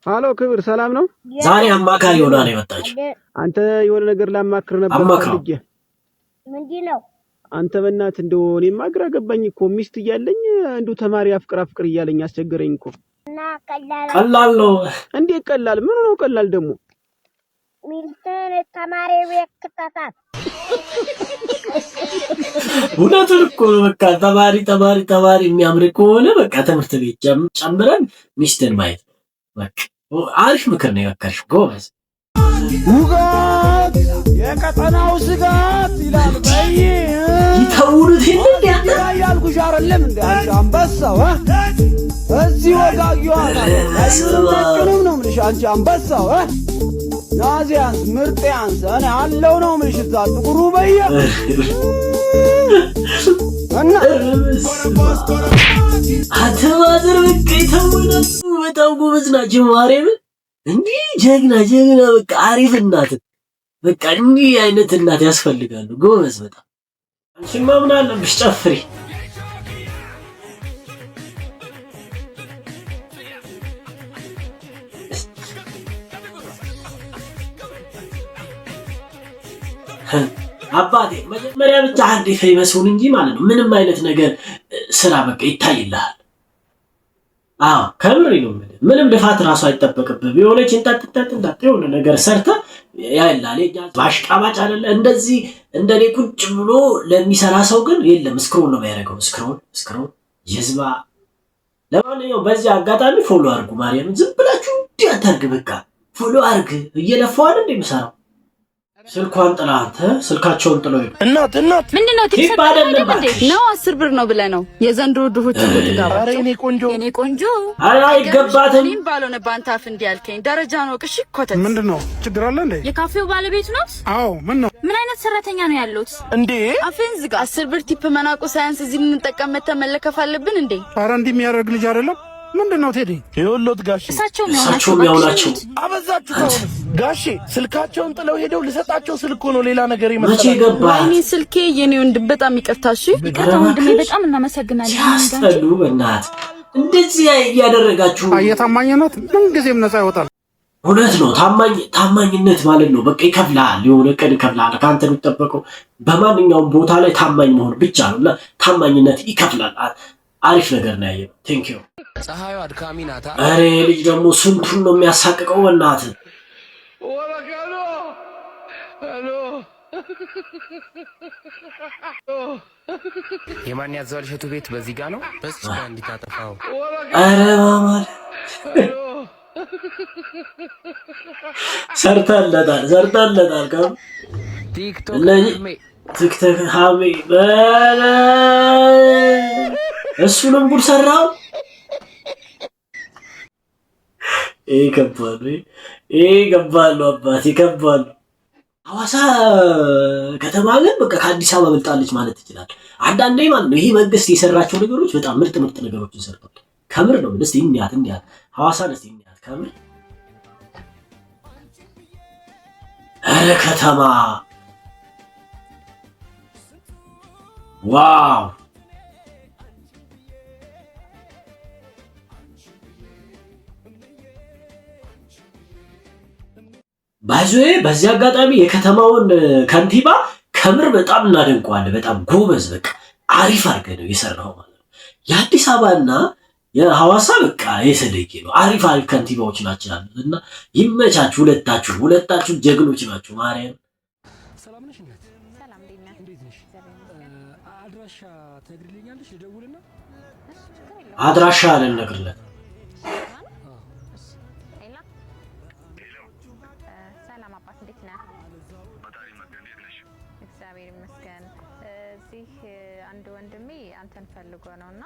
ሃሎ ክብር ሰላም ነው? ዛሬ አማካሪ ሆና ነው የመጣችው። አንተ የሆነ ነገር ላማክር ነበር ፈልጌ። ምንድነው? አንተ በእናትህ እንደው እኔማ ግራ ገባኝ እኮ ሚስት እያለኝ እንደው ተማሪ አፍቅር እያለኝ አስቸገረኝ እኮ። እና ቀላል ነው እንዴ? ቀላል ምን ነው ቀላል ደግሞ? ሚልተን ተማሪ ቤት ከተታት እውነቱን እኮ በቃ ተማሪ የሚያምር ከሆነ በቃ ትምህርት ቤት ጨምረን ሚስትን ማየት በቃ አሪፍ ምክር ነው የመከርሽ። ጎበዝ ውጋት የቀጠናው ስጋት ይላል በይ ይተውሩት እንዴ ያልኩሽ አይደለም እንዴ አንበሳው እዚህ ወጋጊው አይደለም ነው ምንሽ አንቺ አንበሳው ናዚያንስ ምርጥያንስ እኔ አለው ነው ምንሽ ጥቁሩ በየ እና አተማዘር በቃ ይተውሩት በጣም ጎበዝ ናቸው ማርያምን እንዲህ ጀግና በቃ አሪፍ እናት በቃ እንዲህ አይነት እናት ያስፈልጋሉ። ጎበዝ በጣም አንቺማ ምን አለብሽ ጨፍሪ። አባቴ መጀመሪያ ብቻ አንዴ ፌመስ ሁን እንጂ ማለት ነው ምንም አይነት ነገር ስራ በቃ ይታይልሃል። አዎ ከምር ነው ምንም ልፋት ራሱ አይጠበቅብህ። የሆነች እንጣጥ የሆነ ነገር ሰርተ ያይላል ባሽቃባጭ አይደለ እንደዚህ እንደኔ ቁጭ ብሎ ለሚሰራ ሰው ግን የለም ስክሮል ነው የሚያደርገው። ስክሮል ይዝባ። ለማንኛውም በዚህ አጋጣሚ ፎሎ አድርጉ ማርያም ዝም ብላችሁ እንዲያታርግ በቃ ፎሎ አድርግ። እየለፋው አይደል እንደምሰራው ስልኳን ጥላ አንተ ስልካቸውን ጥለው እናት ምንድነው ትክክል አይደለም ነው 10 ብር ነው ብለህ ነው የዘንድሮ ድሆች ተጋባ። አረ እኔ ቆንጆ አረ አይገባትም እኔም ባልሆነ ባንተ አፍ እንዲያልከኝ ደረጃ ነው። እሺ ኮተት ምንድነው ችግር አለ እንዴ? የካፌው ባለቤት ነው? አዎ ምን ነው? ምን አይነት ሰራተኛ ነው ያሉት እንዴ? አፍን ዝጋ። 10 ብር ቲፕ መናቁ ሳያንስ እዚህ ልንጠቀም መለከፍ አለብን እንዴ? አረ እንዲህ የሚያደርግ ልጅ አይደለም። ምንድነው ቴዲ ይወሎት ጋሼ እሳቸው ያውናቸው አበዛችሁ ጋሼ ስልካቸውን ጥለው ሄደው ልሰጣቸው ስልክ ነው ሌላ ነገር ይመስላል። መቼ ገባ ወይኔ ስልኬ የኔ ወንድም በጣም ይቅርታ። እሺ ይቅርታ ወንድሜ በጣም እናመሰግናለን። ያስጠሉ በእናት እንደዚህ እያደረጋችሁ የታማኝነት ምን ጊዜም ነፃ ይወጣል። እውነት ነው ታማኝነት ማለት ነው በቃ ይከፍላል። የሆነ ቀን ይከፍላል። ካንተ የሚጠበቀው በማንኛውም ቦታ ላይ ታማኝ መሆን ብቻ ነውና ታማኝነት ይከፍላል። አሪፍ ነገር ነው ያየው። ቴንክ ዩ ፀሐዩ አድካሚ ናታ። አሬ ልጅ ደግሞ ስንቱን ነው የሚያሳቅቀው በእናት ወራካሎ የማን ያዘዋል እሸቱ ቤት በዚህ ጋር ነው በዚህ ጋር እንዲታጠፋው አረ ማማል ሰርታለታል ከም ቲክቶክ ሀሜ እሱንም ጉድ ሰራው። ይገባሉ አባት ይገባሉ። ሐዋሳ ከተማ ግን በቃ ከአዲስ አበባ በልጣለች ማለት ይችላል። አንዳንዴ ማለት ነው ይሄ መንግስት የሰራቸው ነገሮች በጣም ምርጥ ነገሮችን ሰርቷል። ከምር ነው እስቲ እንያት ሐዋሳን እስቲ እንያት ከምር። ኧረ ከተማ ዋው በዚህ አጋጣሚ የከተማውን ከንቲባ ከምር በጣም እናደንቀዋለን። በጣም ጎበዝ በቃ አሪፍ አድርገህ ነው የሰራው ማለት ነው። የአዲስ አበባና የሐዋሳ በቃ የተለየ ነው። አሪፍ ከንቲባዎች ናቸው ያሉት እና ይመቻችሁ። ሁለታችሁ ጀግኖች ናችሁ። ማርያም ሰላም ነሽ እናት? ሰላም እንዴት ነሽ? አድራሻ ትነግሪልኛለሽ? ልደውልና አድራሻ ልነግርለት አንድ ወንድሜ አንተን ፈልጎ ነውና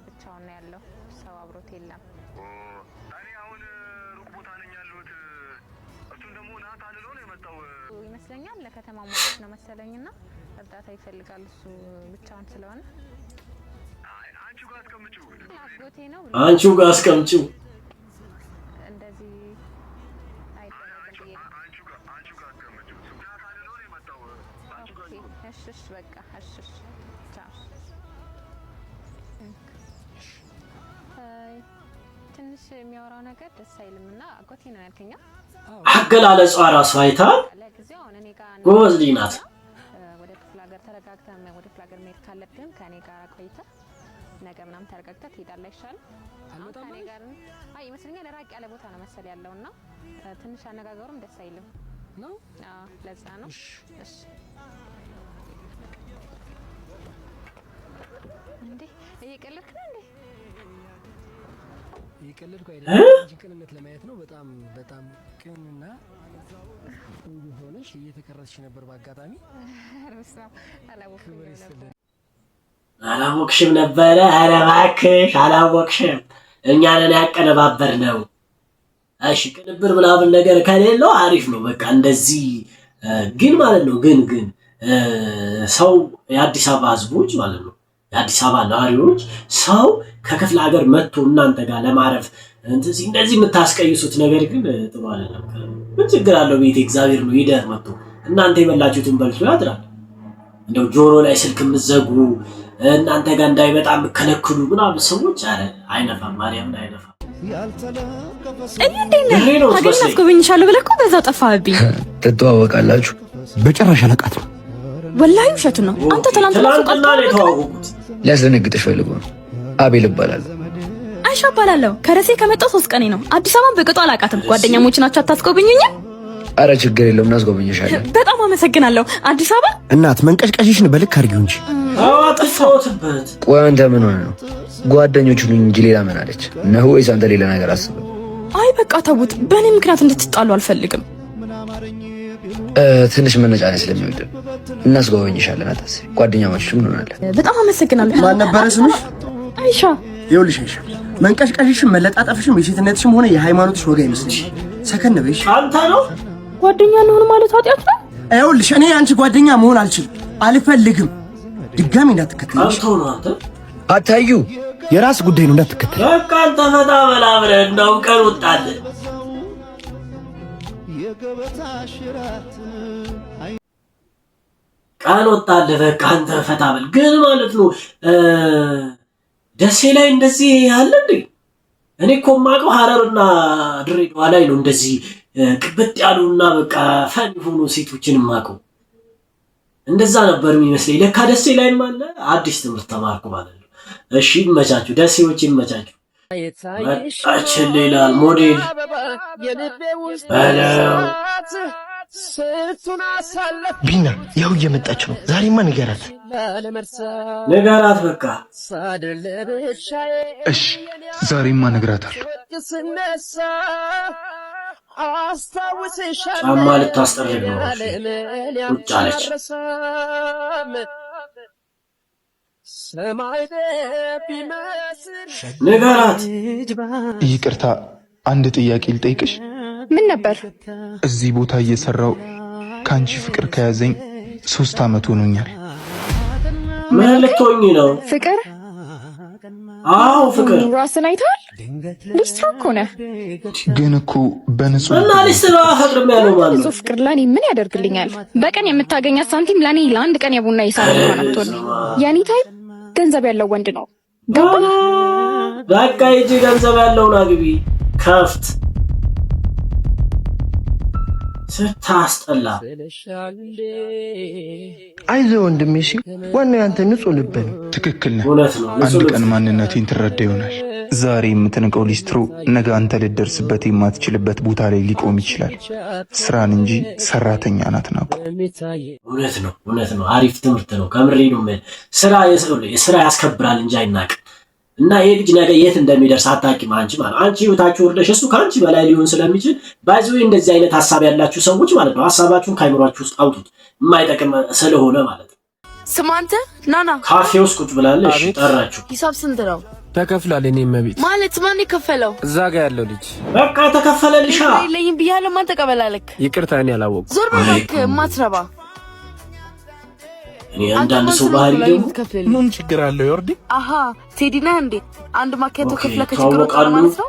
ብቻውን ነው ያለው ሰው አብሮት የለም። እኔ አሁን ሩቅ ቦታ ነኝ ያለሁት። እሱን ደግሞ ናት አልሎ ነው የመጣው ይመስለኛል። ለከተማ ሞት ነው መሰለኝና እርዳታ ይፈልጋል እሱ ብቻውን ስለሆነ። አንቺው ጋር አስቀምጪው። አጎቴ ነው አንቺው ጋር አስቀምጪው። እንደዚህ አይደለም። አንቺው ጋር አስቀምጪው። እሱ ናት አልሎ ነው የመጣው። አንቺው ጋር እሺ በቃ እሺ ቻው። ትንሽ የሚያወራው ነገር ደስ አይልምና አጎቴ ነው ያልከኛ አገላለጿ ራሱ አይታል ለጊዜው አሁን እኔ ጋር ጎበዝ ልጅ ናት። ወደ ክፍለ ሀገር ተረጋግተህ ወደ ክፍለ ሀገር መሄድ ካለብህም ከኔ ጋር ቆይተህ ነገ ምናምን ተረጋግተህ ትሄዳለህ ይሻላል። አሁን ከኔ ጋር አይ ይመስለኛል ራቅ ያለ ቦታ ነው መሰል ያለውና ትንሽ አነጋገሩም ደስ አይልም ነው። አዎ ለዛ ነው። እሺ እንዴ እየቀለድክ ነው እንዴ? እየቀለድኩ አይደለም። ቅንነት ለማየት ነው። በጣም በጣም ቅንና ሆነሽ እየተቀረጽሽ ነበር በአጋጣሚ። አላወቅሽም ነበረ? ኧረ እባክሽ አላወቅሽም። እኛ ነን ያቀነባበርነው። እሺ ቅንብር ምናምን ነገር ከሌለው አሪፍ ነው። በቃ እንደዚህ ግን ማለት ነው ግን ሰው የአዲስ አበባ ህዝቦች ማለት ነው የአዲስ አበባ ነዋሪዎች ሰው ከክፍለ ሀገር መጥቶ እናንተ ጋር ለማረፍ እንደዚህ የምታስቀይሱት ነገር ግን ጥሩ አይደለም። ምን ችግር አለው? ቤት እግዚአብሔር ነው ይደር መጥቶ እናንተ የበላችሁትን በልቶ ያድራል። እንደው ጆሮ ላይ ስልክ የምትዘጉ እናንተ ጋር እንዳይመጣ የምከለክሉ ምናምን ሰዎች አይነፋም። ማርያምን አይነፋም። እንዴ ሀገር አስጎበኝሻለሁ ብለህ እኮ በዛው ጠፋህብኝ። ትተዋወቃላችሁ? በጭራሽ አላውቃትም። ወላሂ ውሸቱ ነው። አንተ ትናንትና ነው የተዋወቁት። ሊያስደነግጥሽ ፈልጎ ነው። አቤል እባላለሁ። አይሻ እባላለሁ። ከረሴ ከመጣሁ 3 ቀኔ ነው። አዲስ አበባን በቅጡ አላውቃትም። ጓደኛሞች ናቸው። አታስጎበኙኝ? አረ ችግር የለውም እናስጎበኝሻለን። በጣም አመሰግናለሁ። አዲስ አበባ እናት መንቀሽቀሽሽን በልክ አድርጊው እንጂ። አጥፋውትበት። ቆይ አንተ ምን ሆነ ነው? ጓደኞቹ ሁሉ እንጂ ሌላ ምን አለች ነው? ወይስ አንተ ሌላ ነገር አስበህ? አይ በቃ ተውት። በእኔ ምክንያት እንድትጣሉ አልፈልግም። ትንሽ መነጫነጭ ስለሚወድ እናስጎበኝሻለን። አታስቢ። ጓደኛሞችሽ ምን ሆናለን? በጣም አመሰግናለሁ። ማን ነበር ስምሽ? አይሻ። ይኸውልሽ አይሻ መንቀሽቀሽሽን መለጣጠፍሽም የሴትነትሽም ሆነ የሃይማኖትሽ ወጋ ይመስልሽ። ሰከን በይሽ። አንተ ነው ጓደኛ ነው ማለት ኃጢአት ነው? ይኸውልሽ እኔ አንቺ ጓደኛ መሆን አልችልም፣ አልፈልግም። ድጋሚ እንዳትከተልሽ። አንተ ነው አንተ አታዩ። የራስ ጉዳይ ነው፣ እንዳትከተል። በቃ አንተ ፈታ በላ ብለህ እንደው ቀን ወጣልህ። ቀን ወጣልህ። በቃ አንተ ፈታ በል። ግን ማለት ነው ደሴ ላይ እንደዚህ ያለ እንዴ? እኔ እኮ የማውቀው ሐረርና ድሬዳዋ ላይ ነው እንደዚህ ቅብጥ ያሉና በቃ ፈን ሆኖ ሴቶችን የማውቀው። እንደዛ ነበር የሚመስለኝ። ለካ ደሴ ላይም አለ። አዲስ ትምህርት ተማርኩ ማለት ነው። እሺ ይመቻችሁ፣ ደሴዎች ይመቻችሁ። መጣችን ይላል ሞዴል በለው ቢና ያው እየመጣች ነው። ዛሬማ ንገራት በቃ እሺ ዛሬማ ነግራታለሁ። ጫማ ልታስጠርግ ነው። ቁጭ አለች። ንገራት። ይቅርታ አንድ ጥያቄ ልጠይቅሽ። ምን ነበር? እዚህ ቦታ እየሰራው ካንቺ ፍቅር ከያዘኝ 3 ዓመት ሆኖኛል። ምን ልትሆኚ ነው? ፍቅር? አዎ ፍቅር። ራስን አይተሃል? ልጅ እኮ ነህ። ግን እኮ በንጹህ እና ልስራ ፈቅርም ያለው ማለት ነው። ፍቅር ለኔ ምን ያደርግልኛል? በቀን የምታገኛት ሳንቲም ለኔ ለአንድ ቀን የቡና ሂሳብ ሆናቶል። የኔ ታይፕ ገንዘብ ያለው ወንድ ነው። ገባ? በቃ ይጂ ገንዘብ ያለውን አግቢ። ከፍት ስታስጠላ። አይዞህ ወንድሜ፣ እሺ ዋናው ያንተ ንጹህ ልብ ነው። ትክክል ነህ። እውነት ነው። አንድ ቀን ማንነቴን ትረዳ ይሆናል። ዛሬ የምትንቀው ሊስትሮ ነገ አንተ ልደርስበት የማትችልበት ቦታ ላይ ሊቆም ይችላል። ስራን እንጂ ሰራተኛን አትናቁ። እውነት ነው። አሪፍ ትምህርት ነው። ከምሬ ነው። ስራ ያስከብራል እንጂ አይናቅም። እና ይሄ ልጅ ነገ የት እንደሚደርስ አታውቂም። አንቺ ህይወታችሁ ወርደሽ እሱ ከአንቺ በላይ ሊሆን ስለሚችል ባይዘው እንደዚህ አይነት ሐሳብ ያላችሁ ሰዎች ማለት ነው ሐሳባችሁን ከአይምሯችሁ ውስጥ አውጡት። የማይጠቅም ስለሆነ ማለት ነው። ስማ አንተ ናና ካፌ ውስጥ ቁጭ ብላለሽ። ጠራችሁ። ሂሳብ ስንት ነው? ተከፍሏል። እኔ መቤት ማለት ማን የከፈለው? እዛ ጋር ያለው ልጅ። በቃ ተከፈለልሻ። ለይም ብያለሁ። ማን ተቀበላለክ? ይቅርታ እኔ አላወቅኩም። ዞር በልክ ማትረባ። እኔ አንዳንድ ሰው ባህሪ ደግሞ ምን ችግር አለው? ይወርድ። አሃ ቴዲ ነህ እንዴ? አንድ ማኪያቶ ከፍለ ከችግሩ ማለት ነው።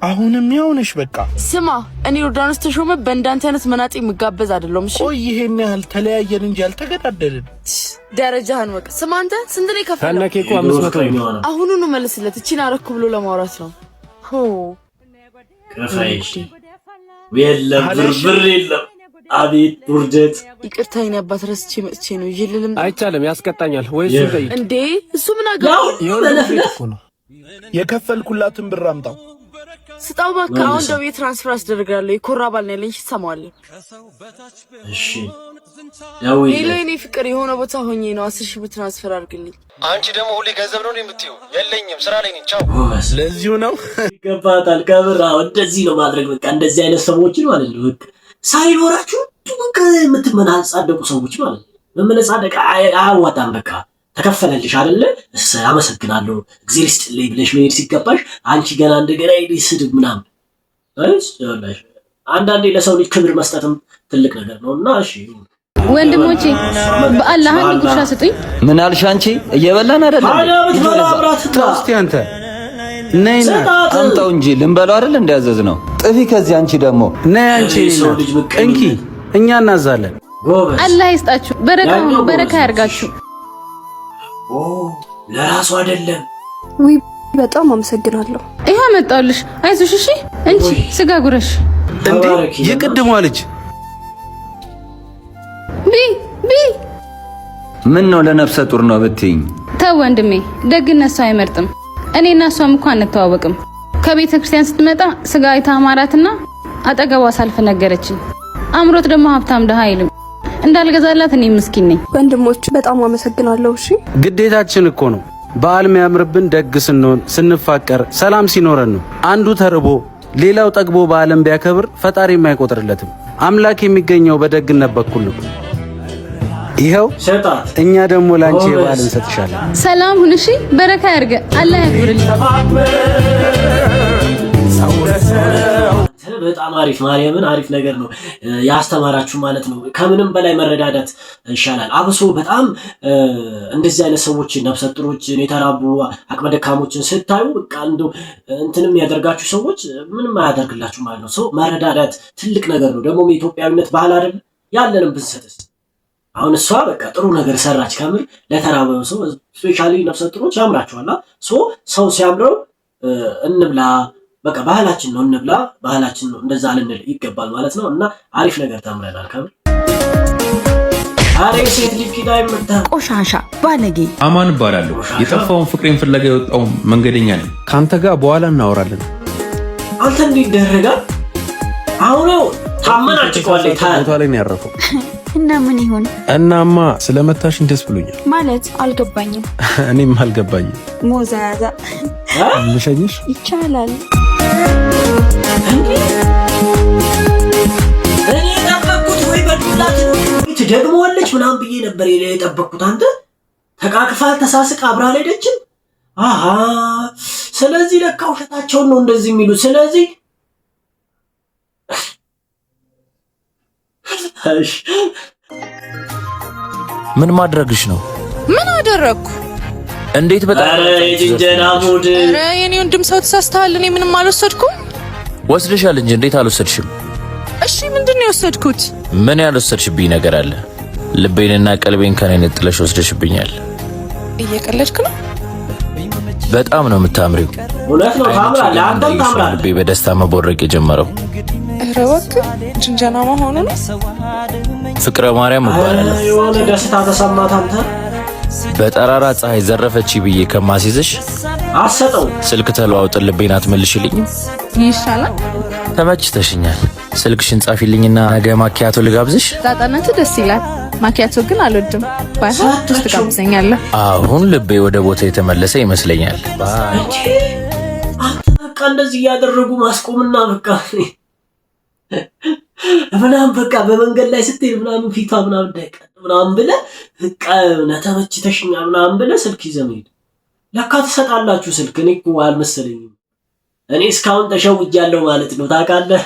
አሁንም ያውነሽ በቃ ስማ እኔ ዮርዳኖስ ተሾመ በእንዳንተ አይነት መናጤ ምጋበዝ አይደለም እሺ ቆይ ይሄን ያህል ተለያየን እንጂ አልተገዳደልን ደረጃህን ወቅ ስማ አንተ ስንት ነው ከፈለ ታናኬኩ 500 አሁኑኑ መልስለት እቺን አረኩ ብሎ ለማውራት ነው ሆ ከፋይሽ የለም ብር የለም አቤት ውርደት ይቅርታ የኔ አባት ረስቼ መጥቼ ነው ይልልም አይቻለም ያስቀጣኛል ወይ እሱ ገይ እንዴ እሱ ምን አገባው ነው የከፈልኩላትን ብር አምጣው ስጣው ባካ አሁን ደው የትራንስፈር አስደርጋለሁ ይኮራባል ነው ያለኝ ይሰማዋል እሺ ያው የኔ ፍቅር የሆነ ቦታ ሆኜ ነው 10,000 ብር ትራንስፈር አድርግልኝ አንቺ ደግሞ ሁሌ ገንዘብ ነው የምትይው የለኝም ስራ ላይ ነኝ ቻው ለዚሁ ነው ይገባታል ከብራ እንደዚህ ነው ማድረግ በቃ እንደዚህ አይነት ሰዎችን ማለት ነው በቃ ሳይኖራችሁ ጥንቅ የምትመናጻደቁ ሰዎች ማለት ነው መመነጻደቅ አያዋጣም በቃ ተከፈለልሽ አይደለ አመሰግናለሁ እግዚአብሔር ይስጥልኝ ብለሽ መሄድ ሲገባሽ አንቺ ገና እንደገና ይስድብ ምናምን አይደል አንዳንዴ ለሰው ልጅ ክብር መስጠትም ትልቅ ነገር ነውና እሺ ወንድሞቼ በአላህ አንድ ጉርሻ ስጡኝ ምን አልሽ አንቺ እየበላን አይደለም እስቲ አንተ ነይና አምጣው እንጂ ልንበላው አይደል እንዲያዘዝ ነው ጥፊ ከዚህ አንቺ ደግሞ ነይ አንቺ እንኪ እኛ እናዛለን አላህ ይስጣችሁ በረካ ያርጋችሁ ለራሱ አይደለም ወይ በጣም አመሰግናለሁ ይሄ መጣልሽ አይዞሽ እሺ እንቺ ስጋ ጉረሽ እንዴ የቅድሟ ልጅ ቢ ምን ነው ለነፍሰ ጡር ነው ብትይኝ ተው ወንድሜ ደግነት ሰው አይመርጥም እኔና እሷም እንኳን አንተዋወቅም ከቤተ ክርስቲያን ስትመጣ ስጋ አይታማራትና አጠገቧ ሳልፍ ነገረችኝ አምሮት ደግሞ ሀብታም ደሃ አይልም እንዳልገዛላት እኔ ምስኪን ነኝ ወንድሞች በጣም አመሰግናለሁ እሺ ግዴታችን እኮ ነው በዓል የሚያምርብን ደግ ስንሆን ስንፋቀር ሰላም ሲኖረን ነው አንዱ ተርቦ ሌላው ጠግቦ በዓለም ቢያከብር ፈጣሪ የማይቆጥርለትም አምላክ የሚገኘው በደግነት በኩል ነው ይሄው እኛ ደግሞ ላንቺ የበዓል እንሰጥሻለን ሰላም ሁን እሺ በረካ ያርገ አላህ ያክብርልኝ በጣም አሪፍ ማርያምን አሪፍ ነገር ነው ያስተማራችሁ ማለት ነው ከምንም በላይ መረዳዳት ይሻላል አብሶ በጣም እንደዚህ አይነት ሰዎች ነፍሰጥሮችን የተራቡ አቅመ ደካሞችን ስታዩ በቃ እንደው እንትንም ያደርጋችሁ ሰዎች ምንም አያደርግላችሁ ማለት ነው ሰው መረዳዳት ትልቅ ነገር ነው ደግሞ የኢትዮጵያዊነት ባህል አይደል ያለንም ብንሰጥስ አሁን እሷ በቃ ጥሩ ነገር ሰራች ከምር ለተራበው ሰው ስፔሻሊ ነፍሰጥሮች ያምራቸዋል ሰው ሲያምረው እንብላ በቃ ባህላችን ነው እንብላ ባህላችን ነው እንደዛ ልንል ይገባል ማለት ነው እና አሪፍ ነገር ተምረናል ከምር አሬ ሴት ልጅ ኪዳይ መጣ ቆሻሻ ባለጌ አማን ባላለው የጠፋውን ፍቅሬን ፍለጋ የወጣው መንገደኛ ነኝ ካንተ ጋር በኋላ እናወራለን አንተ እንዲደረጋል አሁን ታመናጭቋል ታታ ላይ ነው ያረፈው እና ምን ይሁን እናማ ስለመታሽን ደስ ብሎኛል ማለት አልገባኝም እኔም አልገባኝም ሞዛዛ ልሸኝሽ ይቻላል እኔ ጠበቅኩት ወይ በዱላት ትደግመዋለች ምናምን ብዬ ነበር የጠበቅኩት አንተ ተቃቅፋል ተሳስቅ አብራ አልሄደችም አሃ ስለዚህ ለካ ውሸታቸውን ነው እንደዚህ የሚሉ ስለዚህ ምን ማድረግሽ ነው ምን አደረኩ እንዴት በጣም የጅንጀና ሙድ ኧረ የኔ ወንድም ሰው ተሳስተሃል እኔ ምንም አልወሰድኩም ወስደሻል እንጂ እንዴት አልወሰድሽም እሺ ምንድነው የወሰድኩት ምን ያልወሰድሽብኝ ነገር አለ ልቤንና ቀልቤን ከኔ ነጥለሽ ወስደሽብኛል እየቀለድክ ነው በጣም ነው የምታምሪው እውነት ነው ታምራለህ አንተም ታምራለህ ልቤ በደስታ መቦረቅ የጀመረው ኧረ እባክህ ጅንጀና መሆኑ ነው ፍቅረ ማርያም እባላለሁ የሆነ ደስታ ተሰማት አንተ በጠራራ ፀሐይ ዘረፈች ብዬ ከማስይዝሽ አሰጠው ስልክ ተለዋውጠን ልቤን አትመልሽልኝም ይሻላል ተመችተሽኛል ስልክሽን ጻፊልኝና ነገ ማኪያቶ ልጋብዝሽ ጣጣነቱ ደስ ይላል ማኪያቶ ግን አልወድም ባይሆን ትጋብዘኛለህ አሁን ልቤ ወደ ቦታ የተመለሰ ይመስለኛል አንተ በቃ እንደዚህ ያደረጉ ማስቆምና በቃ ምናምን በቃ በመንገድ ላይ ስትሄድ ምናምን ፊቷ ምናምን ደቀ ምናምን ብለህ በቃ ተመችተሽኛል ምናምን ብለህ ስልክ ይዘህ መሄድ ለካ ትሰጣላችሁ ስልክ እኔ እኮ አልመሰለኝም እኔ እስካሁን ተሸውጃለሁ ማለት ነው ታውቃለህ